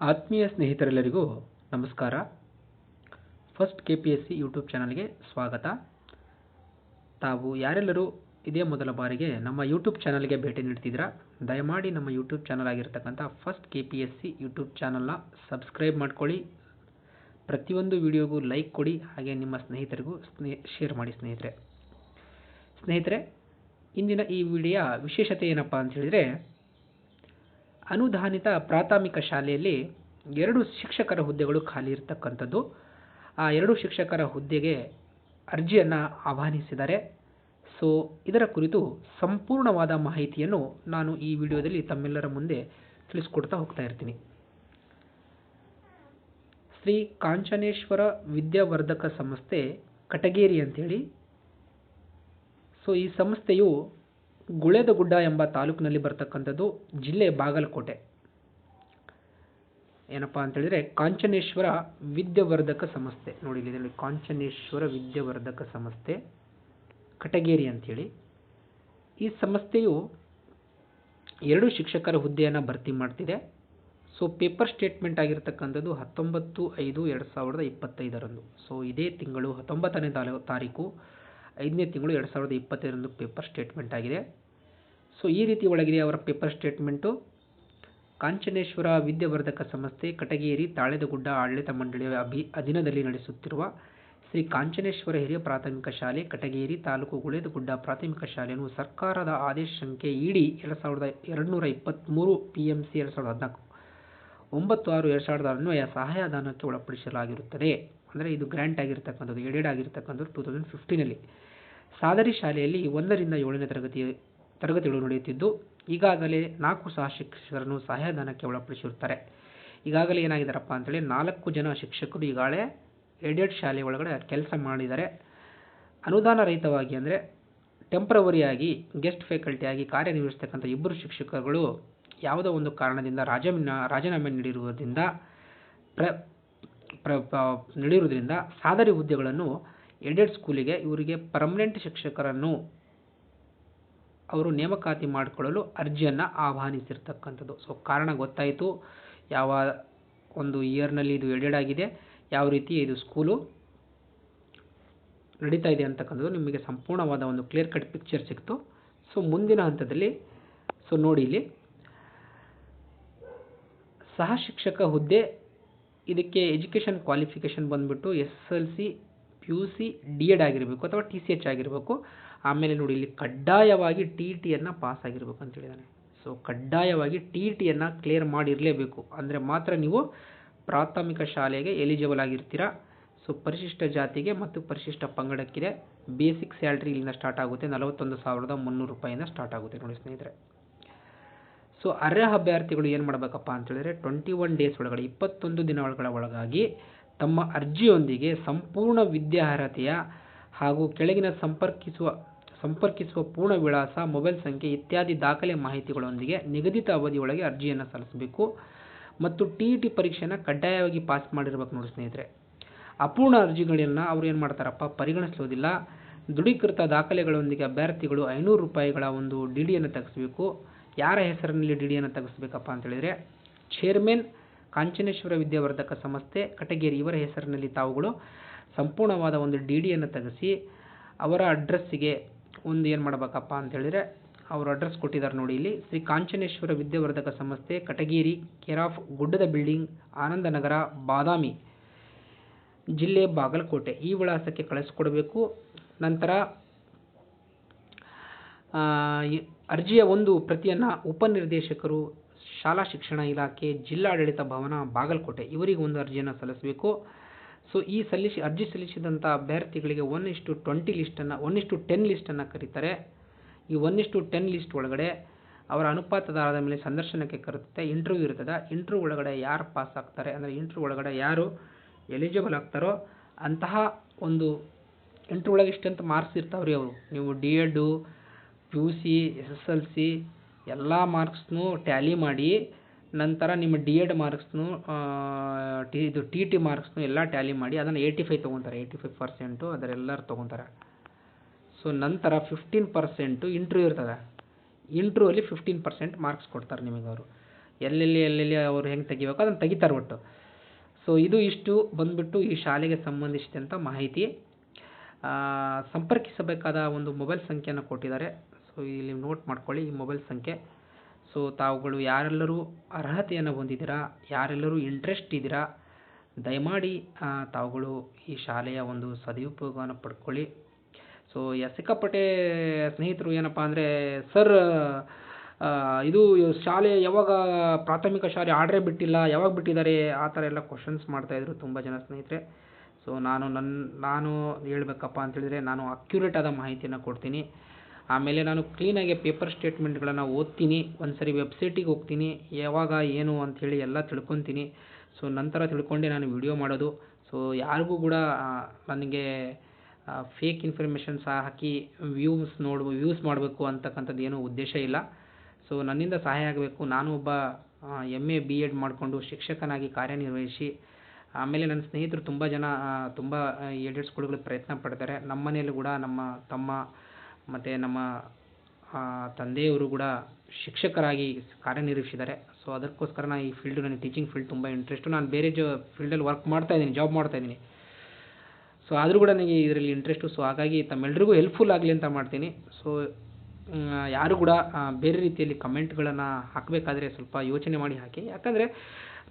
ಆತ್ಮೀಯ ಸ್ನೇಹಿತರೆಲ್ಲರಿಗೂ ನಮಸ್ಕಾರ. First KPSC YouTube ಚಾನಲ್ಗೆ ಸ್ವಾಗತ. ತಾವು ಯಾರೆಲ್ಲರೂ ಇದೇ ಮೊದಲ ಬಾರಿಗೆ ನಮ್ಮ ಯೂಟ್ಯೂಬ್ ಚಾನಲ್ಗೆ ಭೇಟಿ ನೀಡ್ತಿದ್ದೀರಾ, ದಯಮಾಡಿ ನಮ್ಮ ಯೂಟ್ಯೂಬ್ ಚಾನಲ್ ಆಗಿರ್ತಕ್ಕಂಥ ಫಸ್ಟ್ KPSC ಯೂಟ್ಯೂಬ್ ಚಾನಲ್ನ ಸಬ್ಸ್ಕ್ರೈಬ್ ಮಾಡ್ಕೊಳ್ಳಿ. ಪ್ರತಿಯೊಂದು ವಿಡಿಯೋಗೂ ಲೈಕ್ ಕೊಡಿ, ಹಾಗೆ ನಿಮ್ಮ ಸ್ನೇಹಿತರಿಗೂ ಶೇರ್ ಮಾಡಿ. ಸ್ನೇಹಿತರೆ, ಇಂದಿನ ಈ ವಿಡಿಯೋ ವಿಶೇಷತೆ ಏನಪ್ಪ ಅಂತ ಹೇಳಿದರೆ, ಅನುದಾನಿತ ಪ್ರಾಥಮಿಕ ಶಾಲೆಯಲ್ಲಿ 2 ಶಿಕ್ಷಕರ ಹುದ್ದೆಗಳು ಖಾಲಿ ಇರತಕ್ಕಂಥದ್ದು. ಆ 2 ಶಿಕ್ಷಕರ ಹುದ್ದೆಗೆ ಅರ್ಜಿಯನ್ನು ಆಹ್ವಾನಿಸಿದ್ದಾರೆ. ಸೊ ಇದರ ಕುರಿತು ಸಂಪೂರ್ಣವಾದ ಮಾಹಿತಿಯನ್ನು ನಾನು ಈ ವಿಡಿಯೋದಲ್ಲಿ ತಮ್ಮೆಲ್ಲರ ಮುಂದೆ ತಿಳಿಸ್ಕೊಡ್ತಾ ಹೋಗ್ತಾ ಇರ್ತೀನಿ. ಶ್ರೀ ಕಾಂಚನೇಶ್ವರ ವಿದ್ಯಾವರ್ಧಕ ಸಂಸ್ಥೆ ಕಟಗೇರಿ ಅಂತೇಳಿ. ಸೊ ಈ ಸಂಸ್ಥೆಯು ಗುಳೇದಗುಡ್ಡ ಎಂಬ ತಾಲೂಕಿನಲ್ಲಿ ಬರ್ತಕ್ಕಂಥದ್ದು, ಜಿಲ್ಲೆ ಬಾಗಲಕೋಟೆ. ಏನಪ್ಪ ಅಂತ ಹೇಳಿದರೆ ಕಾಂಚನೇಶ್ವರ ವಿದ್ಯಾವರ್ಧಕ ಸಂಸ್ಥೆ. ನೋಡಿ ಇಲ್ಲಿ ಕಾಂಚನೇಶ್ವರ ವಿದ್ಯಾವರ್ಧಕ ಸಂಸ್ಥೆ ಕಟಗೇರಿ ಅಂಥೇಳಿ. ಈ ಸಂಸ್ಥೆಯು 2 ಶಿಕ್ಷಕರ ಹುದ್ದೆಯನ್ನು ಭರ್ತಿ ಮಾಡ್ತಿದೆ. ಸೊ ಪೇಪರ್ ಸ್ಟೇಟ್ಮೆಂಟ್ ಆಗಿರ್ತಕ್ಕಂಥದ್ದು 19/5/2025. ಸೊ ಇದೇ ತಿಂಗಳು 19ನೇ ತಾರೀಕು 5ನೇ ತಿಂಗಳು 2025 ಪೇಪರ್ ಸ್ಟೇಟ್ಮೆಂಟ್ ಆಗಿದೆ. ಸೊ ಈ ರೀತಿ ಒಳಗಿದೆ ಅವರ ಪೇಪರ್ ಸ್ಟೇಟ್ಮೆಂಟು. ಕಾಂಚನೇಶ್ವರ ವಿದ್ಯಾವರ್ಧಕ ಸಂಸ್ಥೆ ಕಟಗೇರಿ ತಾಳೆದಗುಡ್ಡ ಆಡಳಿತ ಮಂಡಳಿಯ ಅಧೀನದಲ್ಲಿ ನಡೆಸುತ್ತಿರುವ ಶ್ರೀ ಕಾಂಚನೇಶ್ವರ ಹಿರಿಯ ಪ್ರಾಥಮಿಕ ಶಾಲೆ ಕಟಗೇರಿ ತಾಲೂಕು ಗುಳೇದಗುಡ್ಡ ಪ್ರಾಥಮಿಕ ಶಾಲೆಯನ್ನು ಸರ್ಕಾರದ ಆದೇಶ ಸಂಖ್ಯೆ ಇಡಿ 2223 PMC 2014 9/6/2006 ಅನ್ವಯ ಸಹಾಯಧನಕ್ಕೆ ಒಳಪಡಿಸಲಾಗಿರುತ್ತದೆ. ಅಂದರೆ ಇದು ಗ್ರ್ಯಾಂಟ್ ಆಗಿರ್ತಕ್ಕಂಥದ್ದು, ಎಡೆಡ್ ಆಗಿರ್ತಕ್ಕಂಥದ್ದು 2015ನಲ್ಲಿ. ಸಾದರಿ ಶಾಲೆಯಲ್ಲಿ 1 ರಿಂದ 7ನೇ ತರಗತಿಗಳು ನಡೆಯುತ್ತಿದ್ದು, ಈಗಾಗಲೇ 4 ಸಹ ಶಿಕ್ಷಕರನ್ನು ಸಹಾಯಧನಕ್ಕೆ ಒಳಪಡಿಸಿರುತ್ತಾರೆ. ಈಗಾಗಲೇ ಏನಾಗಿದ್ದಾರಪ್ಪ ಅಂತೇಳಿ 4 ಜನ ಶಿಕ್ಷಕರು ಈಗಾಗಲೇ ಎಡೆಡ್ ಶಾಲೆ ಒಳಗಡೆ ಕೆಲಸ ಮಾಡಿದ್ದಾರೆ. ಅನುದಾನ ರಹಿತವಾಗಿ ಅಂದರೆ ಟೆಂಪ್ರವರಿಯಾಗಿ ಗೆಸ್ಟ್ ಫ್ಯಾಕಲ್ಟಿಯಾಗಿ ಕಾರ್ಯನಿರ್ವಹಿಸ್ತಕ್ಕಂಥ 2 ಶಿಕ್ಷಕರುಗಳು ಯಾವುದೋ ಒಂದು ಕಾರಣದಿಂದ ರಾಜೀನಾಮೆ ನೀಡಿರುವುದರಿಂದ ಸಾದರಿ ಹುದ್ದೆಗಳನ್ನು ಎಡೆಡ್ ಸ್ಕೂಲಿಗೆ ಇವರಿಗೆ ಪರ್ಮನೆಂಟ್ ಶಿಕ್ಷಕರನ್ನು ಅವರು ನೇಮಕಾತಿ ಮಾಡಿಕೊಳ್ಳಲು ಅರ್ಜಿಯನ್ನು ಆಹ್ವಾನಿಸಿರ್ತಕ್ಕಂಥದ್ದು. ಸೊ ಕಾರಣ ಗೊತ್ತಾಯಿತು, ಯಾವ ಒಂದು ಇಯರ್ನಲ್ಲಿ ಇದು ಎಡೆಡ್ ಆಗಿದೆ, ಯಾವ ರೀತಿ ಇದು ಸ್ಕೂಲು ನಡೀತಾ ಇದೆ ಅಂತಕ್ಕಂಥದ್ದು ನಿಮಗೆ ಸಂಪೂರ್ಣವಾದ ಒಂದು ಕ್ಲಿಯರ್ ಕಟ್ ಪಿಕ್ಚರ್ ಸಿಕ್ತು. ಸೊ ಮುಂದಿನ ಹಂತದಲ್ಲಿ ನೋಡಿ ಇಲ್ಲಿ ಸಹ ಶಿಕ್ಷಕ ಹುದ್ದೆ, ಇದಕ್ಕೆ ಎಜುಕೇಷನ್ ಕ್ವಾಲಿಫಿಕೇಷನ್ ಬಂದುಬಿಟ್ಟು SSLC PUC DED ಆಗಿರಬೇಕು ಅಥವಾ TCH ಆಗಿರಬೇಕು. ಆಮೇಲೆ ನೋಡಿ ಇಲ್ಲಿ ಕಡ್ಡಾಯವಾಗಿ TETಯನ್ನು ಪಾಸ್ ಆಗಿರಬೇಕು ಅಂತ ಹೇಳಿದ್ದಾನೆ. ಸೊ ಕಡ್ಡಾಯವಾಗಿ TETಯನ್ನು ಕ್ಲಿಯರ್ ಮಾಡಿರಲೇಬೇಕು, ಅಂದರೆ ಮಾತ್ರ ನೀವು ಪ್ರಾಥಮಿಕ ಶಾಲೆಗೆ ಎಲಿಜಿಬಲ್ ಆಗಿರ್ತೀರಾ. ಸೊ ಪರಿಶಿಷ್ಟ ಜಾತಿಗೆ ಮತ್ತು ಪರಿಶಿಷ್ಟ ಪಂಗಡಕ್ಕಿದೆ ಬೇಸಿಕ್ ಸ್ಯಾಲ್ರಿ ಇಲ್ಲಿಂದ ಸ್ಟಾರ್ಟ್ ಆಗುತ್ತೆ, 41,300 ರೂಪಾಯಿಂದ ಸ್ಟಾರ್ಟ್ ಆಗುತ್ತೆ ನೋಡಿ ಸ್ನೇಹಿತರೆ. ಸೊ ಅರ್ಹ ಅಭ್ಯರ್ಥಿಗಳು ಏನು ಮಾಡಬೇಕಪ್ಪ ಅಂತ ಹೇಳಿದ್ರೆ 21 ಡೇಸ್ ಒಳಗಡೆ 21 ದಿನಗಳ ಒಳಗಾಗಿ ತಮ್ಮ ಅರ್ಜಿಯೊಂದಿಗೆ ಸಂಪೂರ್ಣ ವಿದ್ಯಾರ್ಹತೆಯ ಹಾಗೂ ಕೆಳಗಿನ ಸಂಪರ್ಕಿಸುವ ಪೂರ್ಣ ವಿಳಾಸ, ಮೊಬೈಲ್ ಸಂಖ್ಯೆ ಇತ್ಯಾದಿ ದಾಖಲೆ ಮಾಹಿತಿಗಳೊಂದಿಗೆ ನಿಗದಿತ ಅವಧಿಯೊಳಗೆ ಅರ್ಜಿಯನ್ನು ಸಲ್ಲಿಸಬೇಕು. ಮತ್ತು TET ಪರೀಕ್ಷೆಯನ್ನು ಕಡ್ಡಾಯವಾಗಿ ಪಾಸ್ ಮಾಡಿರ್ಬೇಕು ನೋಡಿ ಸ್ನೇಹಿತರೆ. ಅಪೂರ್ಣ ಅರ್ಜಿಗಳನ್ನು ಅವರು ಏನು ಮಾಡ್ತಾರಪ್ಪ ಪರಿಗಣಿಸೋದಿಲ್ಲ. ದೃಢೀಕೃತ ದಾಖಲೆಗಳೊಂದಿಗೆ ಅಭ್ಯರ್ಥಿಗಳು 500 ರೂಪಾಯಿಗಳ ಒಂದು DDಯನ್ನು ತೆಗೆಸಬೇಕು. ಯಾರ ಹೆಸರಿನಲ್ಲಿ DDಯನ್ನು ತೆಗೆಸಬೇಕಪ್ಪ ಅಂತ ಹೇಳಿದರೆ ಚೇರ್ಮನ್ ಕಾಂಚನೇಶ್ವರ ವಿದ್ಯಾವರ್ಧಕ ಸಂಸ್ಥೆ ಕಟಗೇರಿ ಇವರ ಹೆಸರಿನಲ್ಲಿ ತಾವುಗಳು ಸಂಪೂರ್ಣವಾದ ಒಂದು DDಯನ್ನು ತೆಗೆಸಿ ಅವರ ಅಡ್ರೆಸ್ಸಿಗೆ ಒಂದು ಏನು ಮಾಡಬೇಕಪ್ಪ ಅಂತ ಹೇಳಿದರೆ ಅವರು ಅಡ್ರೆಸ್ ಕೊಟ್ಟಿದ್ದಾರೆ ನೋಡಿ ಇಲ್ಲಿ, ಶ್ರೀ ಕಾಂಚನೇಶ್ವರ ವಿದ್ಯಾವರ್ಧಕ ಸಂಸ್ಥೆ ಕಟಗೇರಿ, ಕೇರ್ ಆಫ್ ಗುಡ್ಡದ ಬಿಲ್ಡಿಂಗ್, ಆನಂದನಗರ, ಬಾದಾಮಿ, ಜಿಲ್ಲೆ ಬಾಗಲಕೋಟೆ ಈ ವಿಳಾಸಕ್ಕೆ ಕಳಿಸ್ಕೊಡ್ಬೇಕು. ನಂತರ ಅರ್ಜಿಯ ಒಂದು ಪ್ರತಿಯನ್ನು ಉಪನಿರ್ದೇಶಕರು, ಶಾಲಾ ಶಿಕ್ಷಣ ಇಲಾಖೆ, ಜಿಲ್ಲಾಡಳಿತ ಭವನ, ಬಾಗಲಕೋಟೆ ಇವರಿಗೆ ಒಂದು ಅರ್ಜಿಯನ್ನು ಸಲ್ಲಿಸಬೇಕು. ಸೊ ಈ ಅರ್ಜಿ ಸಲ್ಲಿಸಿದಂಥ ಅಭ್ಯರ್ಥಿಗಳಿಗೆ 1:20 ಲಿಸ್ಟನ್ನು 1:10 ಲಿಸ್ಟನ್ನು ಕರೀತಾರೆ. ಈ 1:10 ಲಿಸ್ಟ್ ಒಳಗಡೆ ಅವರ ಅನುಪಾತದ ಆಧಾರದ ಮೇಲೆ ಸಂದರ್ಶನಕ್ಕೆ ಕರೆಯುತ್ತೆ, ಇಂಟರ್ವ್ಯೂ ಇರ್ತದೆ. ಇಂಟರ್ವ್ಯೂ ಒಳಗಡೆ ಯಾರು ಪಾಸ್ ಆಗ್ತಾರೆ ಅಂದರೆ ಇಂಟರ್ವ್ಯೂ ಒಳಗಡೆ ಯಾರು ಎಲಿಜಿಬಲ್ ಆಗ್ತಾರೋ ಅಂತಹ ಒಂದು ಇಂಟರ್ವ್ಯೂ ಒಳಗೆ ಇಷ್ಟಂತ ಮಾರ್ಕ್ಸ್ ಇರ್ತಾವ್ರಿ. ಅವರು ನೀವು DED PUC SSLC ಎಲ್ಲ ಮಾರ್ಕ್ಸ್ನು ಟ್ಯಾಲಿ ಮಾಡಿ, ನಂತರ ನಿಮ್ಮ DED ಮಾರ್ಕ್ಸ್ನು ಇದು TET ಮಾರ್ಕ್ಸ್ನು ಎಲ್ಲ ಟ್ಯಾಲಿ ಮಾಡಿ ಅದನ್ನು 85 ತೊಗೊತಾರೆ, 85% ಅದರೆಲ್ಲರೂ ತೊಗೊತಾರೆ. ಸೊ ನಂತರ 15% ಇಂಟರ್ವ್ಯೂ ಇರ್ತದೆ. ಇಂಟರ್ವ್ಯೂಲ್ಲಿ 15% ಮಾರ್ಕ್ಸ್ ಕೊಡ್ತಾರೆ ನಿಮಗೆ ಅವರು. ಎಲ್ಲೆಲ್ಲಿ ಅವ್ರು ಹೆಂಗೆ ತೆಗಿಬೇಕು ಅದನ್ನು ತೆಗಿತಾರೆ ಒಟ್ಟು. ಸೊ ಇಷ್ಟು ಬಂದುಬಿಟ್ಟು ಈ ಶಾಲೆಗೆ ಸಂಬಂಧಿಸಿದಂಥ ಮಾಹಿತಿ. ಸಂಪರ್ಕಿಸಬೇಕಾದ ಒಂದು ಮೊಬೈಲ್ ಸಂಖ್ಯೆಯನ್ನು ಕೊಟ್ಟಿದ್ದಾರೆ. ಸೊ ಇಲ್ಲಿ ನೋಟ್ ಮಾಡ್ಕೊಳ್ಳಿ ಈ ಮೊಬೈಲ್ ಸಂಖ್ಯೆ. ಸೊ ತಾವುಗಳು ಯಾರೆಲ್ಲರೂ ಅರ್ಹತೆಯನ್ನು ಹೊಂದಿದ್ದೀರಾ, ಯಾರೆಲ್ಲರೂ ಇಂಟ್ರೆಸ್ಟ್ ಇದ್ದೀರಾ, ದಯಮಾಡಿ ತಾವುಗಳು ಈ ಶಾಲೆಯ ಒಂದು ಸದುಪಯೋಗವನ್ನು ಪಡ್ಕೊಳ್ಳಿ. ಸೊ ಸಿಕ್ಕಾಪಟ್ಟೆ ಸ್ನೇಹಿತರು ಏನಪ್ಪ ಅಂದರೆ, ಸರ್ ಇದು ಶಾಲೆ ಯಾವಾಗ, ಪ್ರಾಥಮಿಕ ಶಾಲೆ ಆರ್ಡ್ರೇ ಬಿಟ್ಟಿಲ್ಲ, ಯಾವಾಗ ಬಿಟ್ಟಿದ್ದಾರೆ, ಆ ಥರ ಎಲ್ಲ ಕ್ವಶನ್ಸ್ ಮಾಡ್ತಾಯಿದ್ರು ತುಂಬ ಜನ ಸ್ನೇಹಿತರೆ. ಸೊ ನಾನು ಹೇಳ್ಬೇಕಪ್ಪ ಅಂತೇಳಿದರೆ, ನಾನು ಅಕ್ಯುರೇಟ್ ಆದ ಮಾಹಿತಿಯನ್ನು ಕೊಡ್ತೀನಿ. ಆಮೇಲೆ ನಾನು ಕ್ಲೀನಾಗಿ ಪೇಪರ್ ಸ್ಟೇಟ್ಮೆಂಟ್ಗಳನ್ನು ಓದ್ತೀನಿ, ಒಂದು ಸರಿ ವೆಬ್ಸೈಟಿಗೆ ಹೋಗ್ತೀನಿ, ಯಾವಾಗ ಏನು ಅಂಥೇಳಿ ಎಲ್ಲ ತಿಳ್ಕೊತೀನಿ. ಸೊ ನಂತರ ತಿಳ್ಕೊಂಡೆ ನಾನು ವಿಡಿಯೋ ಮಾಡೋದು. ಸೊ ಯಾರಿಗೂ ಕೂಡ ನನಗೆ ಫೇಕ್ ಇನ್ಫಾರ್ಮೇಷನ್ಸ್ ಹಾಕಿ ವ್ಯೂಸ್ ಮಾಡಬೇಕು ಅಂತಕ್ಕಂಥದ್ದು ಏನೂ ಉದ್ದೇಶ ಇಲ್ಲ. ಸೊ ನನ್ನಿಂದ ಸಹಾಯ ಆಗಬೇಕು. ನಾನು ಒಬ್ಬ MA B.Ed ಮಾಡಿಕೊಂಡು ಶಿಕ್ಷಕನಾಗಿ ಕಾರ್ಯನಿರ್ವಹಿಸಿ, ಆಮೇಲೆ ನನ್ನ ಸ್ನೇಹಿತರು ತುಂಬ ಜನ ತುಂಬ ಏಡೆಡ್ ಸ್ಕೂಲ್ಗಳಿಗೆ ಪ್ರಯತ್ನ ಪಡ್ತಾರೆ. ನಮ್ಮ ಮನೆಯಲ್ಲೂ ಕೂಡ ನಮ್ಮ ತಮ್ಮ ಮತ್ತು ನಮ್ಮ ತಂದೆಯವರು ಕೂಡ ಶಿಕ್ಷಕರಾಗಿ ಕಾರ್ಯನಿರ್ವಹಿಸಿದ್ದಾರೆ. ಸೊ ಅದಕ್ಕೋಸ್ಕರ ನಾನು ಈ ಫೀಲ್ಡು, ನನಗೆ ಟೀಚಿಂಗ್ ಫೀಲ್ಡ್ ತುಂಬ ಇಂಟ್ರೆಸ್ಟು. ನಾನು ಬೇರೆ ಫೀಲ್ಡಲ್ಲಿ ಜಾಬ್ ಮಾಡ್ತಾಯಿದ್ದೀನಿ. ಸೊ ಆದರೂ ಕೂಡ ನನಗೆ ಇದರಲ್ಲಿ ಇಂಟ್ರೆಸ್ಟು. ಸೊ ಹಾಗಾಗಿ ತಮ್ಮೆಲ್ಲರಿಗೂ ಹೆಲ್ಪ್ಫುಲ್ ಆಗಲಿ ಅಂತ ಮಾಡ್ತೀನಿ. ಸೊ ಯಾರು ಕೂಡ ಬೇರೆ ರೀತಿಯಲ್ಲಿ ಕಮೆಂಟ್ಗಳನ್ನು ಹಾಕಬೇಕಾದ್ರೆ ಸ್ವಲ್ಪ ಯೋಚನೆ ಮಾಡಿ ಹಾಕಿ. ಯಾಕಂದರೆ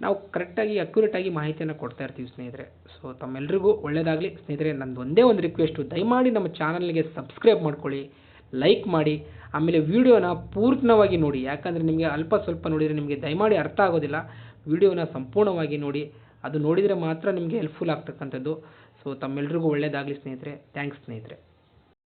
ನಾವು ಕರೆಕ್ಟಾಗಿ ಅಕ್ಯುರೇಟಾಗಿ ಮಾಹಿತಿಯನ್ನು ಕೊಡ್ತಾ ಇರ್ತೀವಿ ಸ್ನೇಹಿತರೆ. ಸೊ ತಮ್ಮೆಲ್ಲರಿಗೂ ಒಳ್ಳೆಯದಾಗಲಿ ಸ್ನೇಹಿತರೆ. ನಂದು ಒಂದೇ ಒಂದು ರಿಕ್ವೆಸ್ಟು, ದಯಮಾಡಿ ನಮ್ಮ ಚಾನಲ್ಗೆ ಸಬ್ಸ್ಕ್ರೈಬ್ ಮಾಡ್ಕೊಳ್ಳಿ, ಲೈಕ್ ಮಾಡಿ, ಆಮೇಲೆ ವಿಡಿಯೋನ ಪೂರ್ಣವಾಗಿ ನೋಡಿ. ಯಾಕಂದರೆ ನಿಮಗೆ ಅಲ್ಪ ಸ್ವಲ್ಪ ನೋಡಿದರೆ ನಿಮಗೆ ದಯಮಾಡಿ ಅರ್ಥ ಆಗೋದಿಲ್ಲ. ವಿಡಿಯೋನ ಸಂಪೂರ್ಣವಾಗಿ ನೋಡಿ, ಅದು ನೋಡಿದರೆ ಮಾತ್ರ ನಿಮಗೆ ಹೆಲ್ಪ್ಫುಲ್ ಆಗ್ತಕ್ಕಂಥದ್ದು. ಸೊ ತಮ್ಮೆಲ್ಲರಿಗೂ ಒಳ್ಳೆಯದಾಗಲಿ ಸ್ನೇಹಿತರೆ. ಥ್ಯಾಂಕ್ಸ್ ಸ್ನೇಹಿತರೆ.